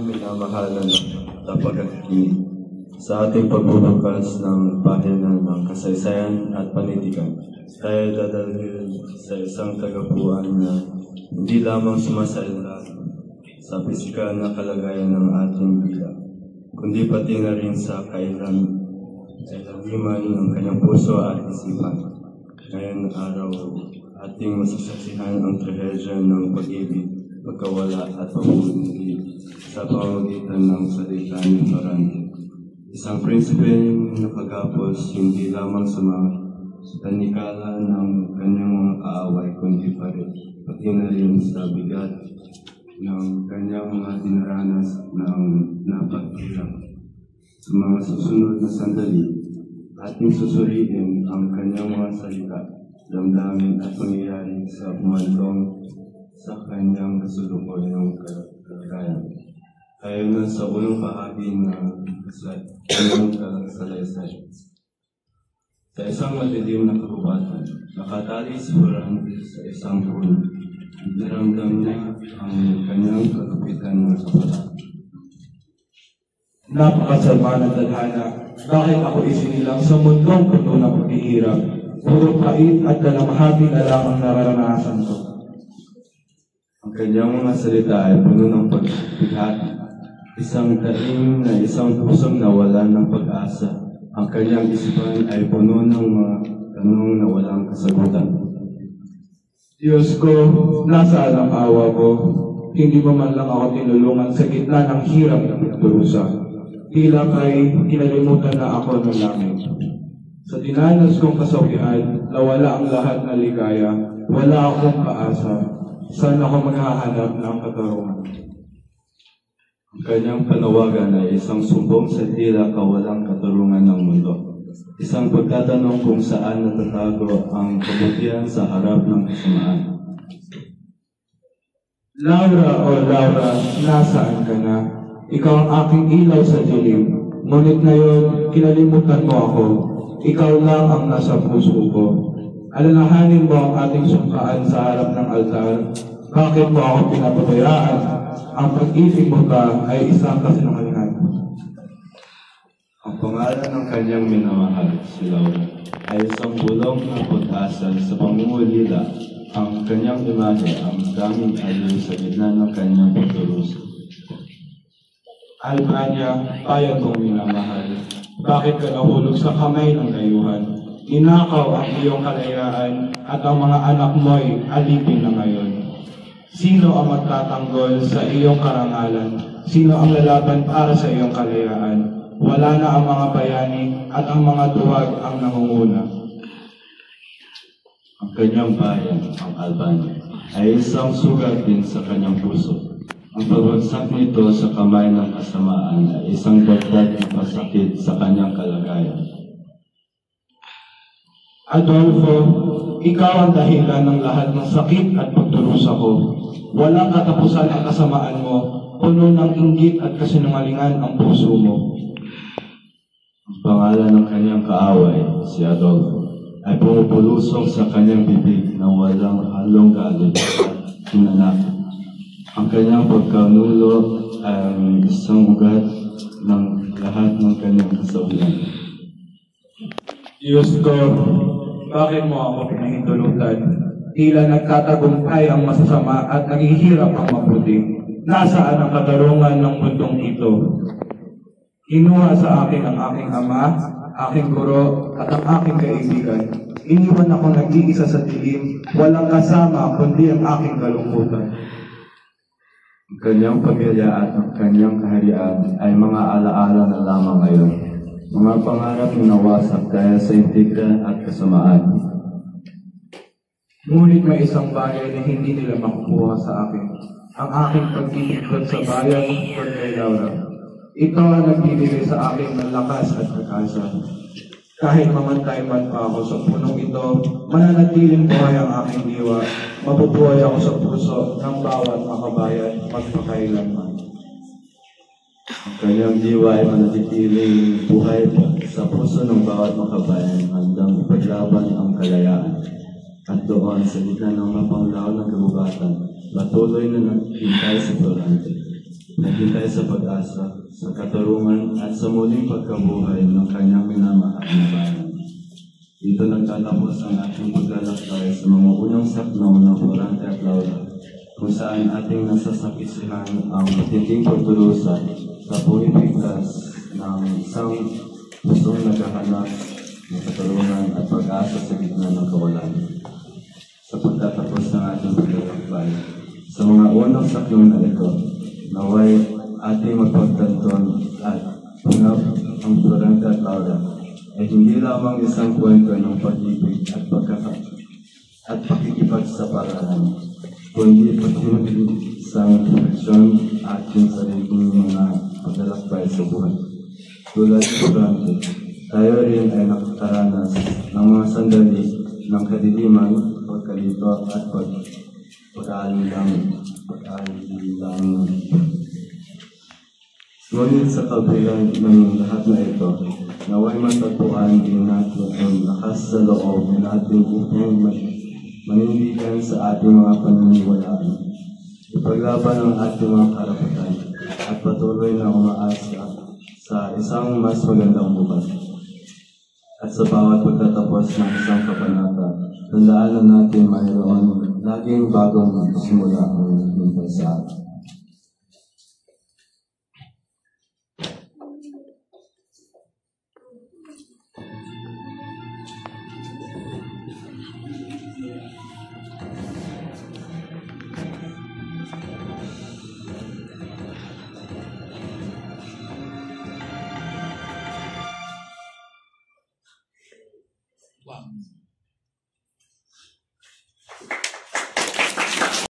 minamahal na tagapakikinig sa ating pagbubukas ng pahina ng kasaysayan at panitikan. Tayo dadalhin sa isang tagapuan na hindi lamang sumasalita sa pisikal na kalagayan ng ating bida, kundi pati na rin sa kailanman ng kanyang puso at isipan. Ngayong araw, ating masasaksihan ang trahedya ng pag-ibig, pagkawala at pagbubuti sa pamamagitan ng salita ni Ferrante. Isang prinsipe na nakagapos hindi lamang sa mga tanikala ng kanyang mga kaaway, kundi pati na rin sa bigat ng kanyang mga dinaranas ng napaghirap. Sa mga susunod na sandali, ating susuriin ang kanyang mga salita, damdamin at pangyayari sa umandong sa kanyang kasulukuyang kalagayan. Ayon na sa unang bahagi ng kanyang salaysay. Sa isang madilim na kagubatan, nakatali si Ferrante sa isang puno. Naramdam niya ang kanyang katupitan ng kapala. Napakasama ng tadhana. Bakit ako isinilang sa mundong puno ng paghihirap? Puro pait at dalamhati na lang ang nararanasan ko. Ang kanyang mga salita ay puno ng pagbighati. Isang daing na isang pusong nawalan ng pag-asa. Ang kanyang isipan ay puno ng mga tanong na walang kasagutan. Diyos ko, nasaan ang awa ko? Hindi mo man lang ako tinulungan sa gitna ng hirap na pagdurusa. Tila kay kinalimutan na ako ng langit. Sa dinanas kong kasawian, nawala ang lahat na ligaya. Wala akong kaasa. Saan ako maghahanap ng katarungan? Ang kanyang panawagan ay isang sumbong sa tila kawalang katarungan ng mundo. Isang pagtatanong kung saan natatago ang kabutihan sa harap ng kasamaan. Laura, nasaan ka na? Ikaw ang aking ilaw sa dilim. Ngunit ngayon, kinalimutan mo ako. Ikaw lang ang nasa puso ko. Alalahanin mo ang ating sungkaan sa harap ng altar. Bakit mo ako pinapabayaan? Ang pag-ibig mo ba ay isang kasinungalingan? Ang pangalan ng kanyang minamahal, si Laura, ay isang bulong ng pag-asa sa pangungulila. Ang kanyang imahe ang daming aliw sa gitna ng kanyang pagturuso. Albania, bayan kong minamahal, bakit ka nahulog sa kamay ng dayuhan? Ninakaw ang iyong kalayaan at ang mga anak mo'y alipin na ngayon. Sino ang magtatanggol sa iyong karangalan? Sino ang lalaban para sa iyong kalayaan? Wala na ang mga bayani at ang mga duwag ang nangunguna. Ang kanyang bayan, ang Albania, ay isang sugat din sa kanyang puso. Ang pagbagsak nito sa kamay ng kasamaan ay isang dagdag na pasakit sa kanyang kalagayan. Adolfo, ikaw ang dahilan ng lahat ng sakit at pagdurusa ko. Walang katapusan ang kasamaan mo, puno ng inggit at kasinungalingan ang puso mo. Ang pangalan ng kanyang kaaway, si Adolfo, ay pumupulusong sa kanyang bibig na walang halong galit at hinanakit. Ang kanyang pagkanulo ay isang ugat ng lahat ng kanyang kasawian. Diyos ko, bakit mo ako pinahintulutan? Tila nagtatagumpay ang masasama at naghihirap ang mabuti. Nasaan ang katarungan ng mundong ito? Inuha sa akin ang aking ama, aking guro, at ang aking kaibigan. Iniwan ako nag-iisa sa dilim, walang kasama kundi ang aking kalungkutan. Ang kanyang pamilya at ang kanyang kaharian ay mga alaala na lamang ngayon. Mga pangarap na nawasak dahil sa intriga at kasamaan. Ngunit may isang bagay na hindi nila makukuha sa akin. Ang aking pagtitipon sa bayan at kay Laura. Ito ang nagbibigay sa akin ng lakas at pag-asa. Kahit mamantay man pa ako sa punong ito, mananatiling buhay ang aking diwa. Mabubuhay ako sa puso ng bawat makabayan magpakailanman. Ang kanyang diwa ay mananatiling buhay pa sa puso ng bawat makabayan handang ipaglaban ang kalayaan. At doon sa gitna ng mapanglaw ng kagubatan, patuloy na naghintay si Ferrante. naghintay sa pag-asa, sa katarungan at sa muling pagkabuhay ng kanyang minamahal na bayan. Dito nagtatapos ang ating paglalakbay sa mga unang saknaw ng Florante at Laura, kung saan ating nasasakisihan ang matinding pagdurusa sa pumipigtas ng isang pusong naghahanap ng katarungan at pag-asa sa gitna ng kawalan. Sa pagtatapos ng ating paglalakbay, sa mga unang saknaw na ito, naway ating magpagtanton at punap ang Florante at Laura ay hindi lamang isang kwento ng pag-ibig at pakikipagsapalaran, kundi pati isang refleksyon ating sariling mga paglalakbay sa buhay. Tulad ng Florante, tayo rin ay nakakaranas ng mga sandali ng kadiliman, pagkalito at pag-aalinlangan. Ngunit sa kabilang ng lahat na ito, naway matagpuan din natin ang lakas sa loob na natin upang manindigan sa ating mga paniniwalaan, ipaglaban ang ating mga karapatan, at patuloy na umaasa sa isang mas magandang bukas. At sa bawat pagtatapos ng isang kabanata, tandaan na natin mayroon laging bagong simula ang naghihintay sa atin. Wow.